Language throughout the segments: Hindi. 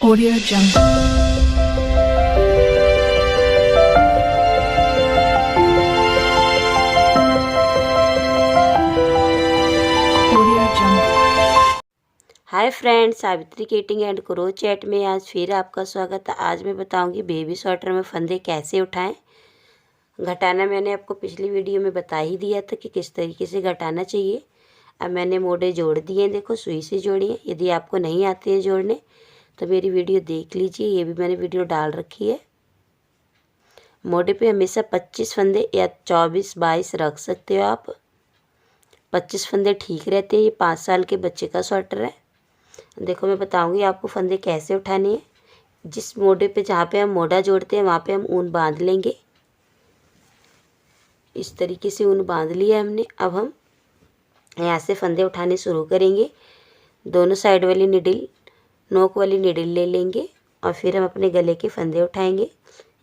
Audio Jungle. Audio Jungle. Hi friends, Savitri knitting and crochet में आज फिर आपका स्वागत है। आज मैं बताऊंगी बेबी स्वेटर में फंदे कैसे उठाएं। घटाना मैंने आपको पिछली वीडियो में बता ही दिया था कि किस तरीके से घटाना चाहिए। अब मैंने मोड़े जोड़ दिए हैं, देखो सुई से जोड़िए। यदि आपको नहीं आते हैं जोड़ने तो मेरी वीडियो देख लीजिए, ये भी मैंने वीडियो डाल रखी है। मोड़े पे हमेशा 25 फंदे या 24-22 रख सकते हो आप। 25 फंदे ठीक रहते हैं। ये 5 साल के बच्चे का स्वेटर है। देखो मैं बताऊंगी आपको फंदे कैसे उठाने हैं। जिस मोड़े पे जहाँ पे हम मोड़ा जोड़ते हैं वहाँ पे हम ऊन बांध लेंगे। इस तरीके से ऊन बांध लिया हमने। अब हम यहाँ से फंदे उठाने शुरू करेंगे। दोनों साइड वाली निडिल, नोक वाली निडिल ले लेंगे और फिर हम अपने गले के फंदे उठाएंगे।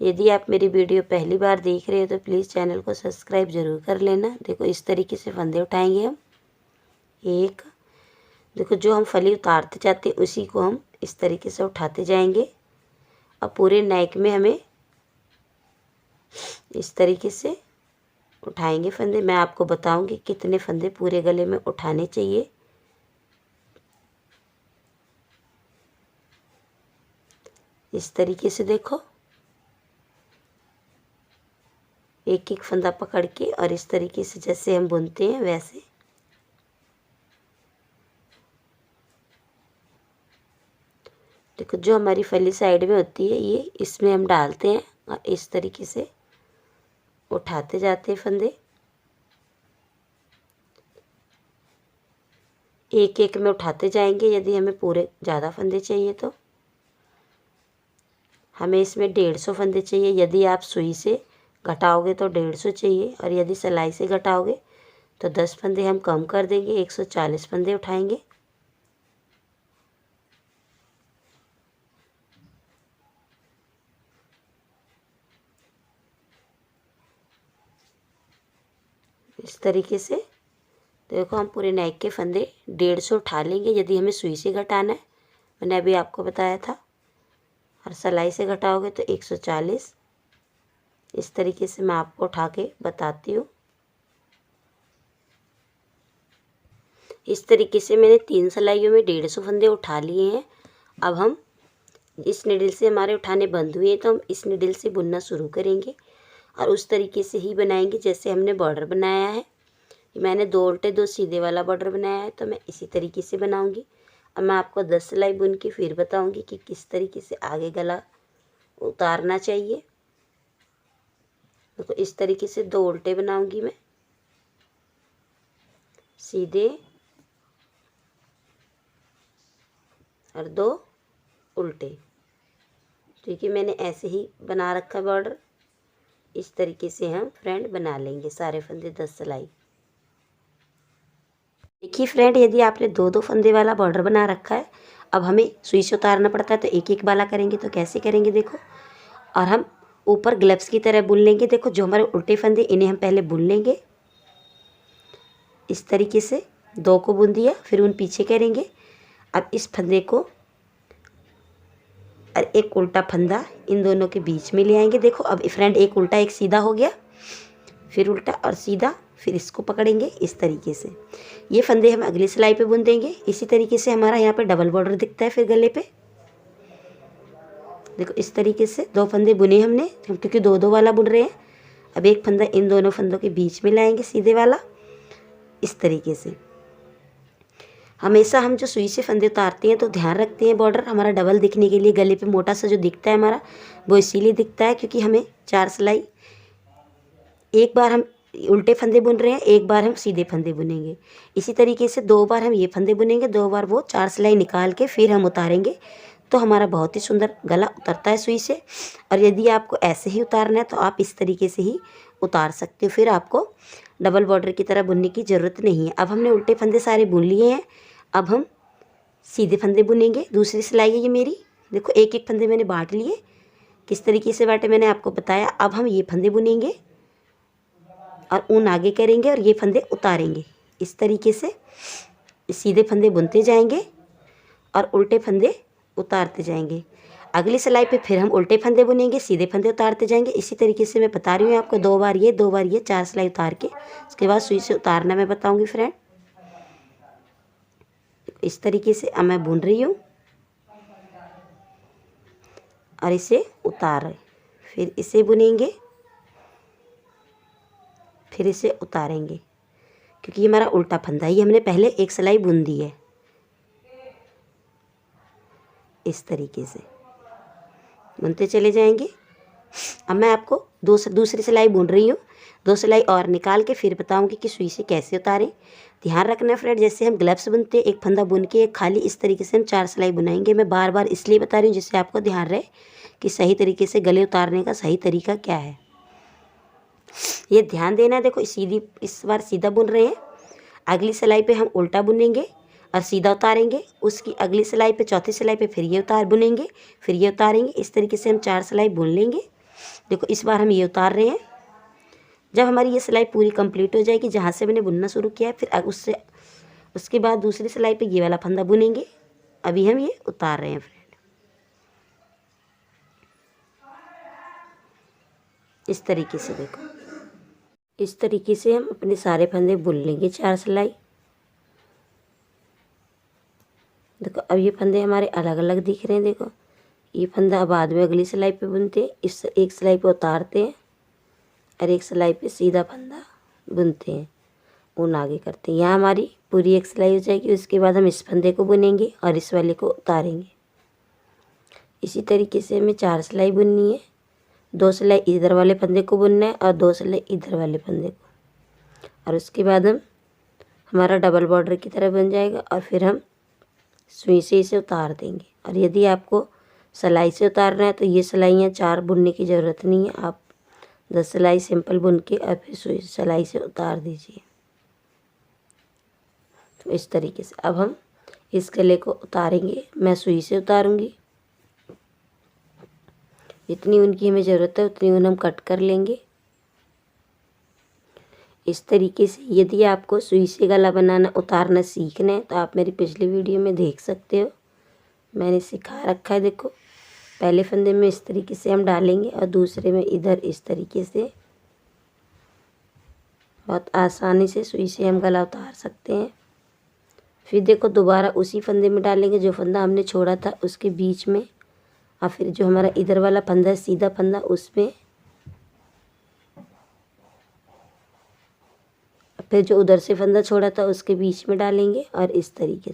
यदि आप मेरी वीडियो पहली बार देख रहे हो तो प्लीज़ चैनल को सब्सक्राइब ज़रूर कर लेना। देखो इस तरीके से फंदे उठाएंगे हम। एक, देखो जो हम फली उतारते जाते हैं उसी को हम इस तरीके से उठाते जाएंगे और पूरे नेक में हमें इस तरीके से उठाएंगे फंदे। मैं आपको बताऊंगी कितने फंदे पूरे गले में उठाने चाहिए। इस तरीके से देखो, एक एक फंदा पकड़ के और इस तरीके से जैसे हम बुनते हैं वैसे। देखो जो हमारी फली साइड में होती है ये इसमें हम डालते हैं और इस तरीके से उठाते जाते हैं फंदे। एक एक में उठाते जाएंगे। यदि हमें पूरे ज़्यादा फंदे चाहिए तो हमें इसमें 150 फंदे चाहिए। यदि आप सुई से घटाओगे तो 150 चाहिए और यदि सिलाई से घटाओगे तो 10 फंदे हम कम कर देंगे, 140 फंदे उठाएंगे। इस तरीके से देखो हम पूरे नेक के फंदे 150 उठा लेंगे। यदि हमें सुई से घटाना है, मैंने अभी आपको बताया था, और सिलाई से घटाओगे तो 140। इस तरीके से मैं आपको उठा के बताती हूँ। इस तरीके से मैंने 3 सिलाइयों में 150 फंदे उठा लिए हैं। अब हम इस निडिल से हमारे उठाने बंद हुए हैं तो हम इस निडिल से बुनना शुरू करेंगे और उस तरीके से ही बनाएंगे जैसे हमने बॉर्डर बनाया है। मैंने 2 उल्टे 2 सीधे वाला बॉर्डर बनाया है तो मैं इसी तरीके से बनाऊंगी। अब मैं आपको 10 सिलाई बुन के फिर बताऊंगी कि किस तरीके से आगे गला उतारना चाहिए। देखो इस तरीके से 2 उल्टे बनाऊंगी मैं, सीधे और 2 उल्टे। ठीक है, मैंने ऐसे ही बना रखा बॉर्डर। इस तरीके से हम फ्रेंड बना लेंगे सारे फंदे 10 सिलाई। देखिए फ्रेंड, यदि आपने 2-2 फंदे वाला बॉर्डर बना रखा है, अब हमें सुई से उतारना पड़ता है तो एक एक वाला करेंगे। तो कैसे करेंगे देखो, और हम ऊपर ग्लव्स की तरह बुन लेंगे। देखो जो हमारे उल्टे फंदे इन्हें हम पहले बुन लेंगे। इस तरीके से 2 को बुन दिया, फिर उन पीछे करेंगे। अब इस फंदे को और एक उल्टा फंदा इन दोनों के बीच में ले आएंगे। देखो अब फ्रेंड एक उल्टा एक सीधा हो गया, फिर उल्टा और सीधा, फिर इसको पकड़ेंगे इस तरीके से। ये फंदे हम अगली सिलाई पे बुन देंगे। इसी तरीके से हमारा यहाँ पे डबल बॉर्डर दिखता है फिर गले पे। देखो इस तरीके से 2 फंदे बुने हमने, क्योंकि 2-2 वाला बुन रहे हैं। अब एक फंदा इन दोनों फंदों के बीच में लाएंगे सीधे वाला, इस तरीके से। हमेशा हम जो सुई से फंदे उतारते हैं तो ध्यान रखते हैं बॉर्डर हमारा डबल दिखने के लिए। गले पे मोटा सा जो दिखता है हमारा, वो इसीलिए दिखता है क्योंकि हमें 4 सिलाई, एक बार हम उल्टे फंदे बुन रहे हैं, एक बार हम सीधे फंदे बुनेंगे। इसी तरीके से 2 बार हम ये फंदे बुनेंगे, 2 बार वो, 4 सिलाई निकाल के फिर हम उतारेंगे। तो हमारा बहुत ही सुंदर गला उतरता है सुई से। और यदि आपको ऐसे ही उतारना है तो आप इस तरीके से ही उतार सकते हो, फिर आपको डबल बॉर्डर की तरह बुनने की ज़रूरत नहीं है। अब हमने उल्टे फंदे सारे बुन लिए हैं, अब हम सीधे फंदे बुनेंगे। दूसरी सिलाई है ये मेरी। देखो एक एक फंदे मैंने बांट लिए, किस तरीके से बांटे मैंने आपको बताया। अब हम ये फंदे बुनेंगे और ऊन आगे करेंगे और ये फंदे उतारेंगे। इस तरीके से सीधे फंदे बुनते जाएंगे और उल्टे फंदे उतारते जाएंगे। अगली सिलाई पे फिर हम उल्टे फंदे बुनेंगे, सीधे फंदे उतारते जाएंगे। इसी तरीके से मैं बता रही हूँ आपको, 2 बार ये 2 बार ये 4 सिलाई उतार के उसके बाद सुई से उतारना मैं बताऊँगी फ्रेंड। इस तरीके से अब मैं बुन रही हूँ और इसे उतार रहे, फिर इसे बुनेंगे, फिर इसे उतारेंगे, क्योंकि ये हमारा उल्टा फंदा है। ये हमने पहले एक सिलाई बुन दी है। इस तरीके से बुनते चले जाएंगे। अब मैं आपको दूसरी सिलाई बुन रही हूँ। 2 सिलाई और निकाल के फिर बताऊंगी कि सुई से कैसे उतारें। ध्यान रखना फ्रेंड, जैसे हम ग्लव्स बुनते हैं, एक फंदा बुन के एक खाली, इस तरीके से हम 4 सिलाई बुनाएंगे। मैं बार बार इसलिए बता रही हूँ जिससे आपको ध्यान रहे कि सही तरीके से गले उतारने का सही तरीका क्या है। ये ध्यान देना है। देखो इस बार सीधा बुन रहे हैं, अगली सिलाई पे हम उल्टा बुनेंगे और सीधा उतारेंगे। उसकी अगली सिलाई पे, चौथी सिलाई पे फिर ये बुनेंगे, फिर ये उतारेंगे। इस तरीके से हम 4 सिलाई बुन लेंगे। देखो इस बार हम ये उतार रहे हैं। जब हमारी ये सिलाई पूरी कंप्लीट हो जाएगी, जहाँ से मैंने बुनना शुरू किया है, फिर उसके बाद दूसरी सिलाई पे ये वाला फंदा बुनेंगे। अभी हम ये उतार रहे हैं फ्रेंड। इस तरीके से देखो, इस तरीके से हम अपने सारे फंदे बुन लेंगे 4 सिलाई। देखो अब ये फंदे हमारे अलग अलग दिख रहे हैं। देखो ये फंदा बाद में अगली सिलाई पे बुनते हैं, इस एक सिलाई पे उतारते हैं और एक सिलाई पे सीधा फंदा बुनते हैं, ऊन आगे करते हैं। यहाँ हमारी पूरी एक सिलाई हो जाएगी। उसके बाद हम इस फंदे को बुनेंगे और इस वाले को उतारेंगे। इसी तरीके से हमें 4 सिलाई बुननी है। 2 सिलाई इधर वाले फंदे को बुनना है और 2 सिलाई इधर वाले फंदे को, और उसके बाद हमारा डबल बॉर्डर की तरह बन जाएगा। और फिर हम सुई से इसे उतार देंगे। और यदि आपको सिलाई से उतारना है तो ये सिलाइयाँ 4 बुनने की ज़रूरत नहीं है। आप 10 सिलाई सिंपल बुन के और फिर सुई सिलाई से उतार दीजिए। तो इस तरीके से अब हम इस गले को उतारेंगे। मैं सुई से उतारूंगी। जितनी ऊन की हमें ज़रूरत है उतनी ऊन हम कट कर लेंगे। इस तरीके से यदि आपको सुई से गला बनाना उतारना सीखना है तो आप मेरी पिछली वीडियो में देख सकते हो, मैंने सिखा रखा है। देखो पहले फंदे में इस तरीके से हम डालेंगे और दूसरे में इधर इस तरीके से। बहुत आसानी से सुई से हम गला उतार सकते हैं। फिर देखो दोबारा उसी फंदे में डालेंगे जो फंदा हमने छोड़ा था उसके बीच में, और फिर जो हमारा इधर वाला फंदा है सीधा फंदा, उसमें फिर जो उधर से फंदा छोड़ा था उसके बीच में डालेंगे। और इस तरीके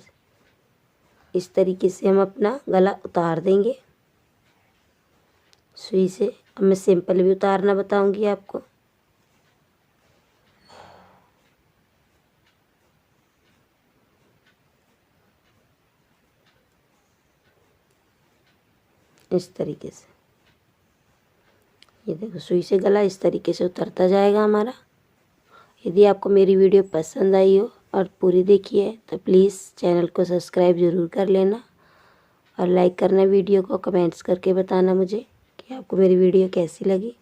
से हम अपना गला उतार देंगे सुई से। अब मैं सिंपल भी उतारना बताऊंगी आपको। इस तरीके से ये देखो सुई से गला इस तरीके से उतरता जाएगा हमारा। यदि आपको मेरी वीडियो पसंद आई हो और पूरी देखी है तो प्लीज़ चैनल को सब्सक्राइब ज़रूर कर लेना और लाइक करना वीडियो को, कमेंट्स करके बताना मुझे कि आपको मेरी वीडियो कैसी लगी।